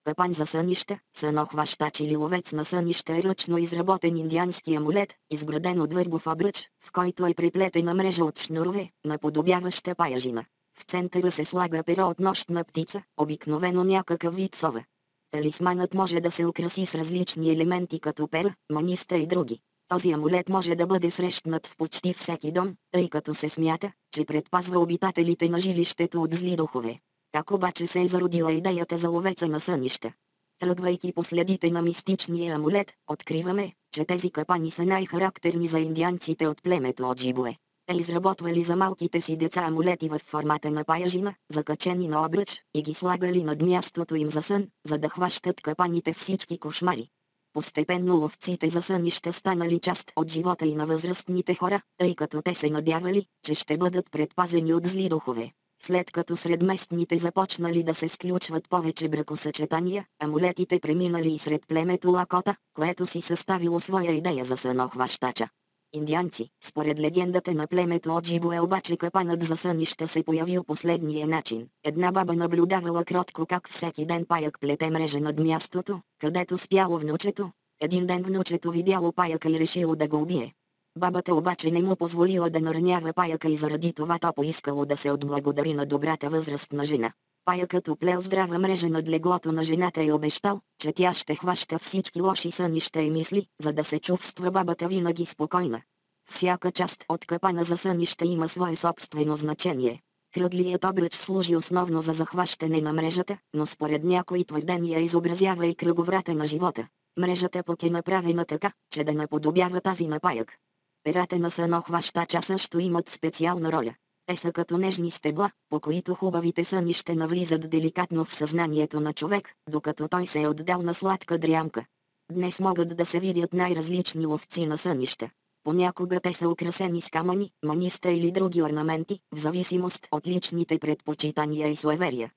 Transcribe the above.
Капан за сънища, сънохващач или ловец на сънища е ръчно изработен индиански амулет, изграден от въргов обръч, в който е приплетена мрежа от шнурове, наподобяваща паяжина. В центъра се слага перо от нощна птица, обикновено някакъв вид сова. Талисманът може да се украси с различни елементи като пера, маниста и други. Този амулет може да бъде срещнат в почти всеки дом, тъй като се смята, че предпазва обитателите на жилището от зли духове. Как обаче се е зародила идеята за ловеца на сънища? Тръгвайки по следите на мистичния амулет, откриваме, че тези капани са най-характерни за индианците от племето Оджибое. Те изработвали за малките си деца амулети в формата на паяжина, закачени на обръч, и ги слагали над мястото им за сън, за да хващат капаните всички кошмари. Постепенно ловците за сънища станали част от живота и на възрастните хора, тъй като те се надявали, че ще бъдат предпазени от зли духове. След като сред местните започнали да се сключват повече бракосъчетания, амулетите преминали и сред племето Лакота, което си съставило своя идея за сънохващача. Индианци, според легендата на племето Оджибое обаче капанът за сънища се появил последния начин. Една баба наблюдавала кротко как всеки ден паяк плете мрежа над мястото, където спяло внучето. Един ден внучето видяло паяка и решило да го убие. Бабата обаче не му позволила да наранява паяка и заради това то поискало да се отблагодари на добрата възрастна жена. Паякът оплел здрава мрежа над леглото на жената и обещал, че тя ще хваща всички лоши сънища и мисли, за да се чувства бабата винаги спокойна. Всяка част от капана за сънища има свое собствено значение. Кръглият обръч служи основно за захващане на мрежата, но според някои твърдения изобразява и кръговрата на живота. Мрежата пък е направена така, че да наподобява тази на паяк. Перата на сънохващача също имат специална роля. Те са като нежни стебла, по които хубавите сънища навлизат деликатно в съзнанието на човек, докато той се е отдал на сладка дрямка. Днес могат да се видят най-различни ловци на сънища. Понякога те са украсени с камъни, маниста или други орнаменти, в зависимост от личните предпочитания и суеверия.